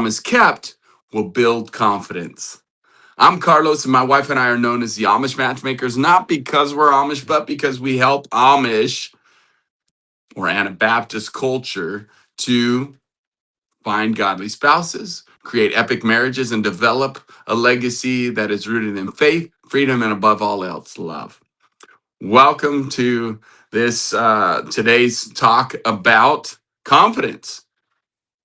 promise kept will build confidence. I'm Carlos, and my wife and I are known as the Amish Matchmakers, not because we're Amish, but because we help Amish or Anabaptist culture to find godly spouses, create epic marriages, and develop a legacy that is rooted in faith, freedom, and above all else, love. Welcome to this today's talk about confidence.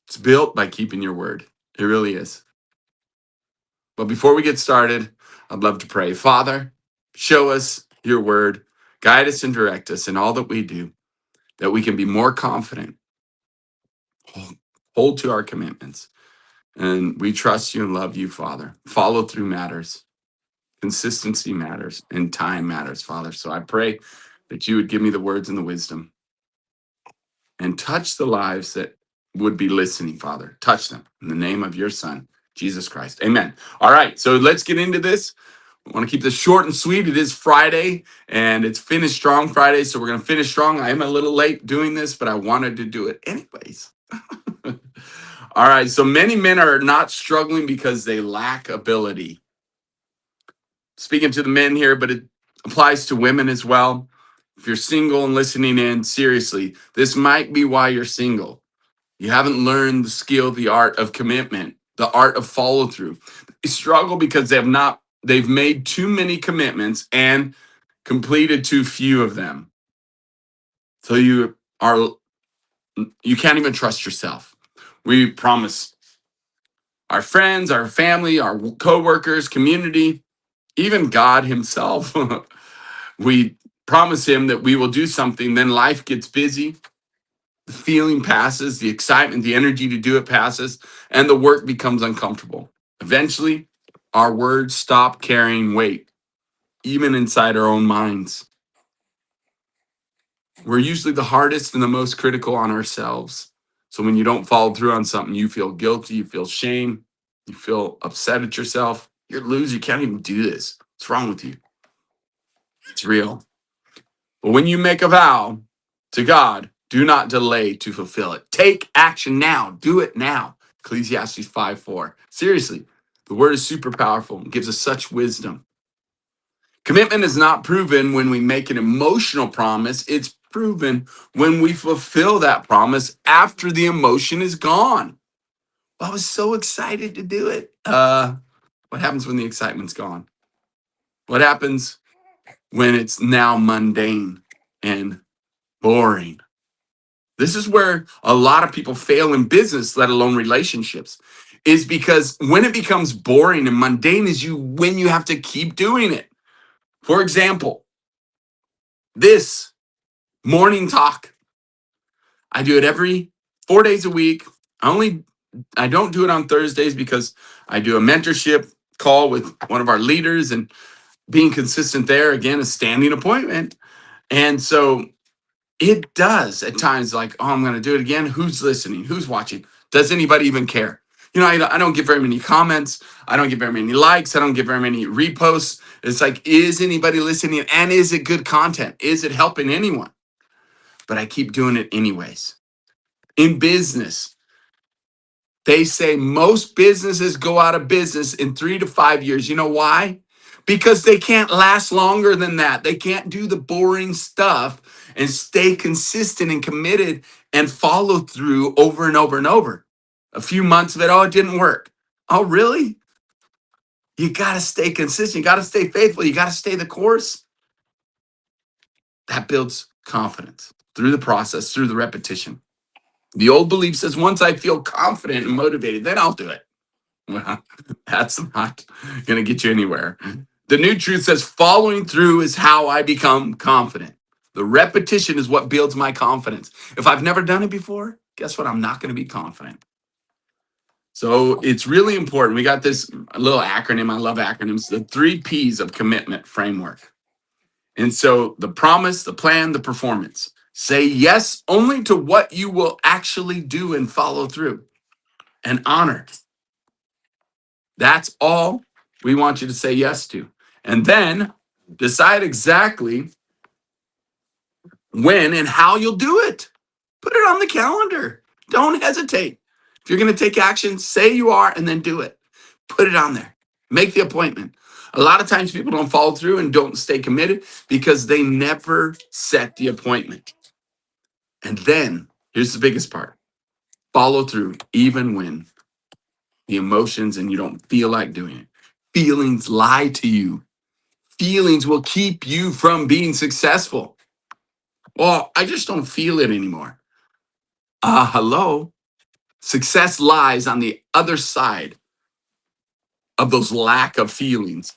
It's built by keeping your word. It really is. But before we get started, I'd love to pray. Father, show us your word, guide us and direct us in all that we do, that we can be more confident, hold to our commitments. And we trust you and love you, Father. Follow through matters. Consistency matters and time matters, Father. So I pray that you would give me the words and the wisdom and touch the lives that would be listening, Father. Touch them in the name of your Son, Jesus Christ. Amen. All right, so let's get into this. I want to keep this short and sweet. It is Friday, and it's Finish Strong Friday, so we're going to finish strong. I am a little late doing this, but I wanted to do it anyways. All right, so many men are not struggling because they lack ability. Speaking to the men here, but it applies to women as well. If you're single and listening in, seriously, this might be why you're single. You haven't learned the skill, the art of commitment, the art of follow through. They struggle because they've made too many commitments and completed too few of them. So you can't even trust yourself. We promise our friends, our family, our coworkers, community, even God himself. We promise him that we will do something, then life gets busy. The feeling passes, the excitement, the energy to do it passes, and the work becomes uncomfortable. Eventually, our words stop carrying weight, even inside our own minds. We're usually the hardest and the most critical on ourselves. So when you don't follow through on something, you feel guilty, you feel shame, you feel upset at yourself. You're a loser, you can't even do this. What's wrong with you? It's real. But when you make a vow to God, do not delay to fulfill it. Take action now. Do it now. Ecclesiastes 5:4. Seriously, the word is super powerful and gives us such wisdom. Commitment is not proven when we make an emotional promise. It's proven when we fulfill that promise after the emotion is gone. I was so excited to do it. What happens when the excitement's gone? What happens when it's now mundane and boring? This is where a lot of people fail in business, let alone relationships, is because when it becomes boring and mundane is when you have to keep doing it. For example, this morning talk, I do it every 4 days a week. I don't do it on Thursdays because I do a mentorship call with one of our leaders, and being consistent there, again, a standing appointment. And so it does at times like, oh, I'm going to do it again. Who's listening? Who's watching? Does anybody even care? You know, I don't get very many comments. I don't get very many likes. I don't get very many reposts. It's like, is anybody listening? And is it good content? Is it helping anyone? But I keep doing it anyways. In business, they say most businesses go out of business in 3 to 5 years. You know why? Because they can't last longer than that. They can't do the boring stuff and stay consistent and committed and follow through over and over and over. A few months of it, oh, it didn't work. Oh, really? You got to stay consistent. You got to stay faithful. You got to stay the course. That builds confidence through the process, through the repetition. The old belief says, once I feel confident and motivated, then I'll do it. Well, that's not going to get you anywhere. The new truth says following through is how I become confident. The repetition is what builds my confidence. If I've never done it before, guess what? I'm not going to be confident. So it's really important. We got this little acronym. I love acronyms. The 3 P's of commitment framework. And so the promise, the plan, the performance. Say yes only to what you will actually do and follow through. And honor. That's all we want you to say yes to. And then decide exactly when and how you'll do it. Put it on the calendar. Don't hesitate. If If you're going to take action, say you are and then do it. Put it on there. Make the appointment. A lot of times people don't follow through and don't stay committed because they never set the appointment. And then here's the biggest part. Follow through even when the emotions and you don't feel like doing it. Feelings lie to you. Feelings will keep you from being successful. Well, I just don't feel it anymore. Hello. Success lies on the other side of those lack of feelings.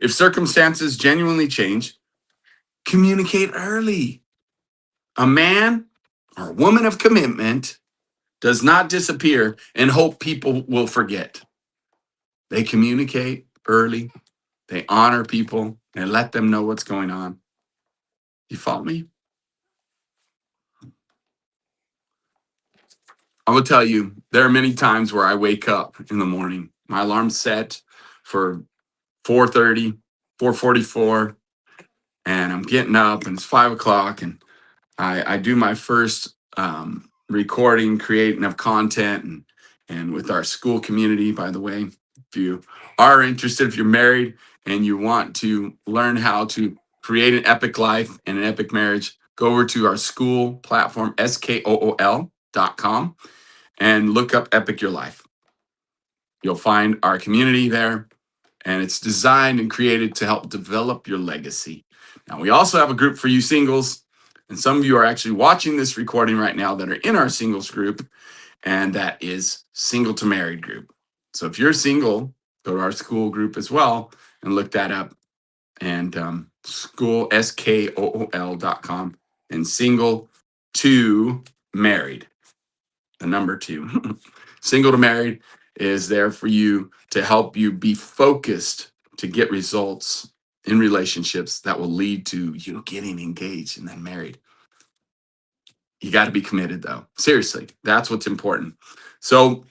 If circumstances genuinely change, communicate early. A man or a woman of commitment does not disappear and hope people will forget. They communicate early. They honor people and let them know what's going on. You follow me? I will tell you, there are many times where I wake up in the morning. My alarm's set for 4:30, 4:44, and I'm getting up and it's 5 o'clock and I do my first recording, creating of content and with our SKOOL community, by the way. If you are interested, if you're married and you want to learn how to create an epic life and an epic marriage, go over to our SKOOL platform, SKOOL.com, and look up Epic Your Life. You'll find our community there, and it's designed and created to help develop your legacy. Now, we also have a group for you singles, and some of you are actually watching this recording right now that are in our singles group, and that is Single to Married group. So if you're single, go to our SKOOL group as well and look that up. And SKOOL, SKOOL.com, and Single to Married, the number 2. Single to Married is there for you to help you be focused to get results in relationships that will lead to you getting engaged and then married. You got to be committed, though. Seriously, that's what's important. So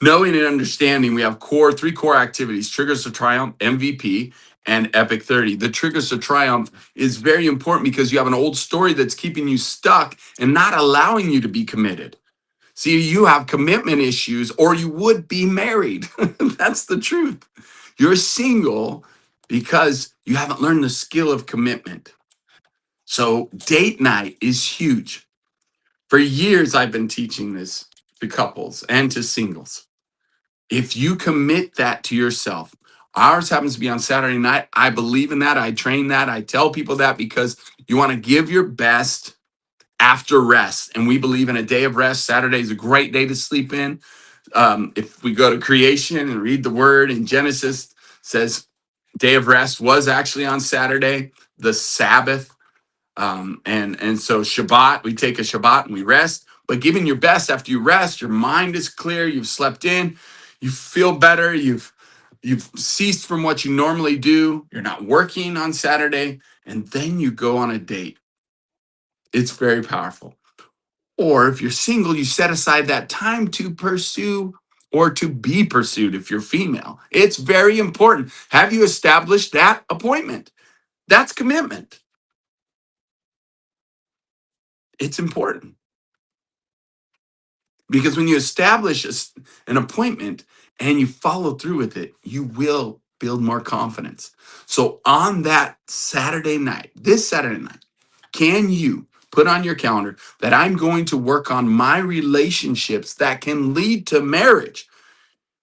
knowing and understanding, we have 3 core activities: Triggers to Triumph, MVP, and Epic30. The Triggers to Triumph is very important because you have an old story that's keeping you stuck and not allowing you to be committed. See, you have commitment issues or you would be married. That's the truth. You're single because you haven't learned the skill of commitment. So date night is huge. For years, I've been teaching this to couples and to singles. If you commit that to yourself, ours happens to be on Saturday night. I believe in that. I train that. I tell people that because you want to give your best after rest. And we believe in a day of rest. Saturday is a great day to sleep in. If we go to creation and read the word in Genesis, says day of rest was actually on Saturday, the Sabbath. And so Shabbat, we take a Shabbat and we rest. But giving your best after you rest, your mind is clear, you've slept in, you feel better, you've ceased from what you normally do, you're not working on Saturday, and then you go on a date. It's very powerful. Or if you're single, you set aside that time to pursue or to be pursued if you're female. It's very important. Have you established that appointment? That's commitment. It's important. Because when you establish an appointment and you follow through with it, you will build more confidence. So on that Saturday night, this Saturday night, can you put on your calendar that I'm going to work on my relationships that can lead to marriage,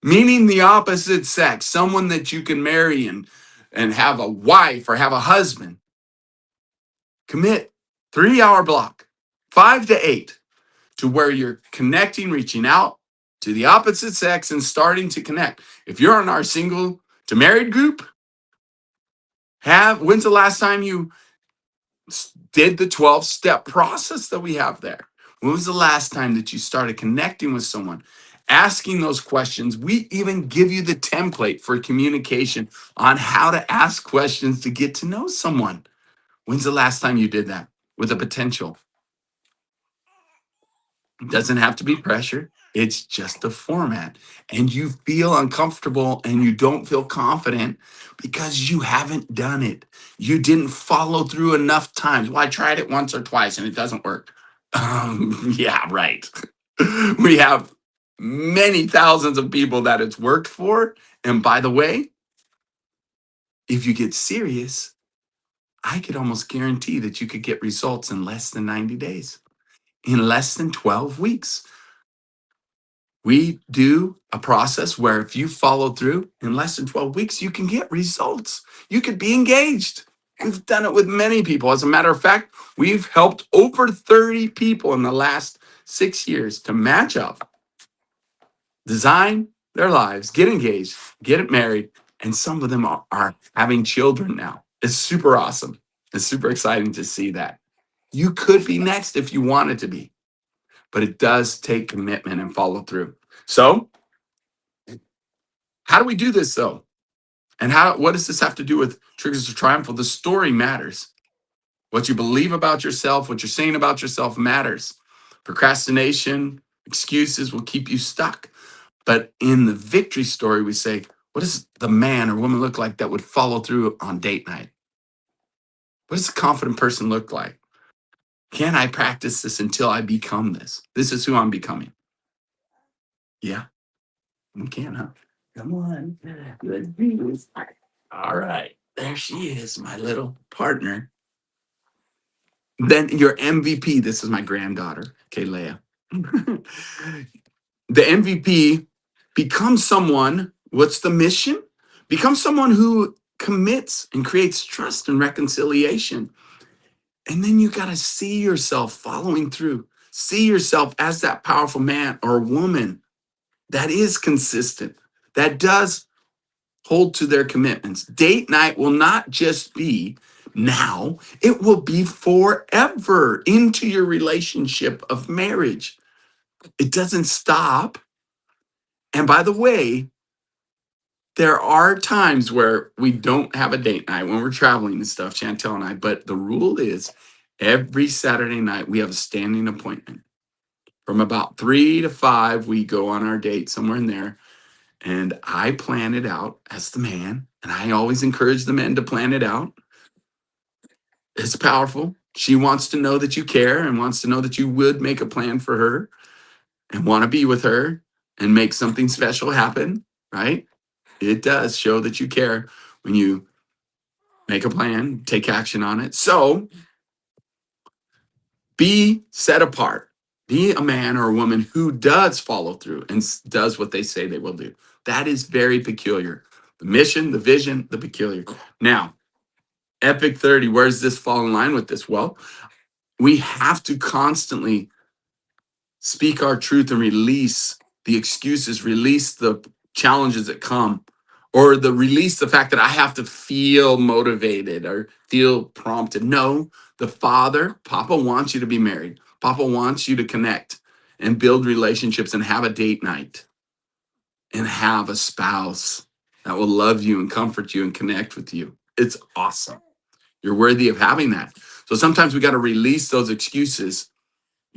meaning the opposite sex, someone that you can marry and have a wife or have a husband. Commit 3-hour block, 5 to 8, to where you're connecting, reaching out to the opposite sex and starting to connect. If you're in our single to married group, when's the last time you did the 12-step process that we have there? When was the last time that you started connecting with someone, asking those questions? We even give you the template for communication on how to ask questions to get to know someone. When's the last time you did that with a potential? It doesn't have to be pressure. It's just a format. And you feel uncomfortable and you don't feel confident because you haven't done it. You didn't follow through enough times. Well, I tried it once or twice and it doesn't work. Yeah, right. We have many thousands of people that it's worked for. And by the way, if you get serious, I could almost guarantee that you could get results in less than 90 days, in less than 12 weeks. We do a process where if you follow through in less than 12 weeks, you can get results. You could be engaged. We've done it with many people. As a matter of fact, we've helped over 30 people in the last 6 years to match up, design their lives, get engaged, get married, and some of them are having children now. It's super awesome. It's super exciting to see that. You could be next if you wanted to be, but it does take commitment and follow through. So, how do we do this though? And what does this have to do with triggers of triumph? Well, the story matters. What you believe about yourself, what you're saying about yourself matters. Procrastination, excuses will keep you stuck. But in the victory story, we say, what does the man or woman look like that would follow through on date night? What does a confident person look like? Can I practice this until I become this? This is who I'm becoming. Yeah, we can, huh? Come on. Let's do this. All right. There she is, my little partner. Then your MVP. This is my granddaughter, Leia. The MVP becomes someone, what's the mission? Become someone who commits and creates trust and reconciliation. And then you got to see yourself following through. See yourself as that powerful man or woman that is consistent, that does hold to their commitments. Date night will not just be now, it will be forever into your relationship of marriage. It doesn't stop. And by the way, there are times where we don't have a date night when we're traveling and stuff, Chantel and I, but the rule is every Saturday night we have a standing appointment. From about 3 to 5, we go on our date somewhere in there. And I plan it out as the man. And I always encourage the men to plan it out. It's powerful. She wants to know that you care and wants to know that you would make a plan for her and want to be with her and make something special happen, right? It does show that you care when you make a plan, take action on it. So be set apart. Be a man or a woman who does follow through and does what they say they will do. That is very peculiar. The mission, the vision, the peculiar. Now, Epic 30, where does this fall in line with this? Well, we have to constantly speak our truth and release the excuses, release the challenges that come, or release the fact that I have to feel motivated or feel prompted. No, the Father, Papa wants you to be married. Papa wants you to connect and build relationships and have a date night and have a spouse that will love you and comfort you and connect with you. It's awesome. You're worthy of having that. So sometimes we got to release those excuses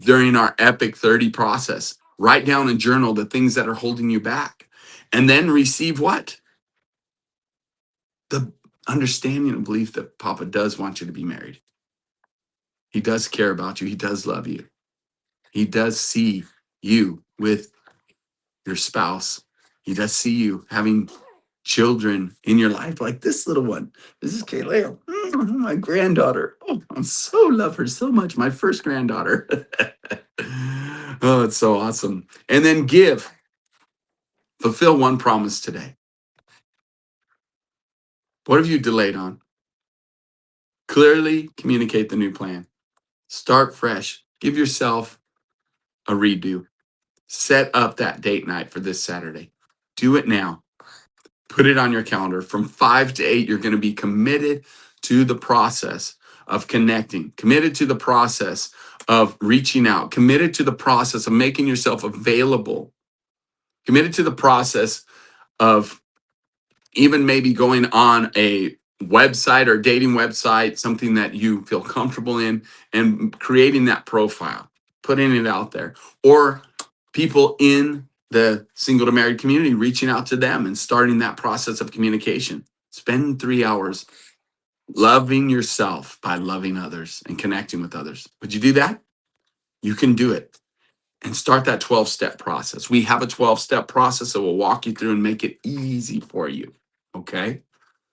during our Epic 30 process. Write down and journal the things that are holding you back. And then receive what? The understanding and belief that Papa does want you to be married. He does care about you. He does love you. He does see you with your spouse. He does see you having children in your life, like this little one. This is Kayla, my granddaughter. Oh, I so love her so much. My first granddaughter. Oh, it's so awesome. And then give. Fulfill one promise today. What have you delayed on? Clearly communicate the new plan. Start fresh. Give yourself a redo. Set up that date night for this Saturday. Do it now. Put it on your calendar. From 5 to 8, you're going to be committed to the process of connecting, committed to the process of reaching out, committed to the process of making yourself available, committed to the process of even maybe going on a website or dating website, something that you feel comfortable in, and creating that profile, putting it out there, or people in the single to married community, reaching out to them and starting that process of communication. Spend 3 hours loving yourself by loving others and connecting with others. Would you do that? You can do it. and start that 12-step process. We have a 12-step process that will walk you through and make it easy for you. Okay?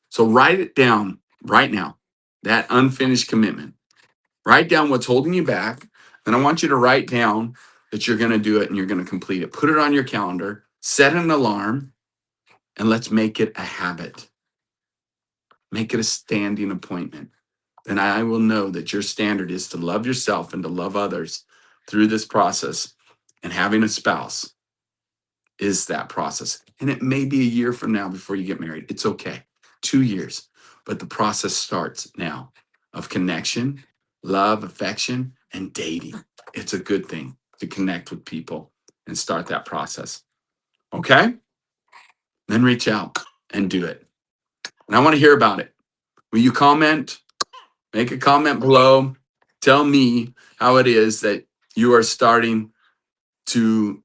So write it down right now, that unfinished commitment. Write down what's holding you back. And I want you to write down that you're going to do it and you're going to complete it. Put it on your calendar, set an alarm, and let's make it a habit. Make it a standing appointment. Then I will know that your standard is to love yourself and to love others through this process. And having a spouse is that process. And it may be a year from now before you get married. It's okay. 2 years. But the process starts now of connection, love, affection, and dating. It's a good thing to connect with people and start that process. Okay? Then reach out and do it. And I want to hear about it. Will you comment? Make a comment below. Tell me how it is that you are starting to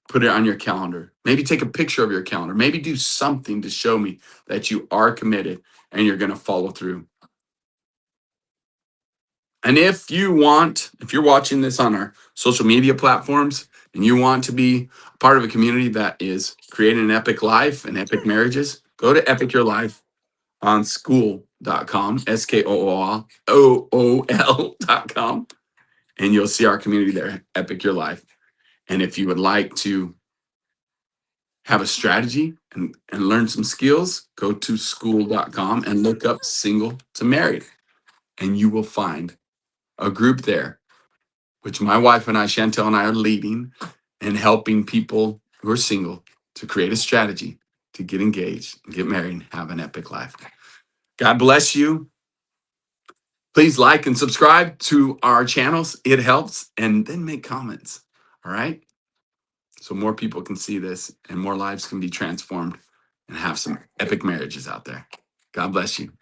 put it on your calendar. Maybe take a picture of your calendar. Maybe do something to show me that you are committed and you're going to follow through. And if you're watching this on our social media platforms and you want to be part of a community that is creating an epic life and epic marriages, go to EpicYourLife on SKOOL.com, SKOOL.com, and you'll see our community there, Epic Your Life. And if you would like to have a strategy and learn some skills, go to SKOOL.com and look up Single to Married. And you will find a group there, which my wife and I, Chantel and I, are leading and helping people who are single to create a strategy to get engaged, get married, and have an epic life. God bless you. Please like and subscribe to our channels. It helps. And then make comments. All right? So more people can see this and more lives can be transformed and have some epic marriages out there. God bless you. We'll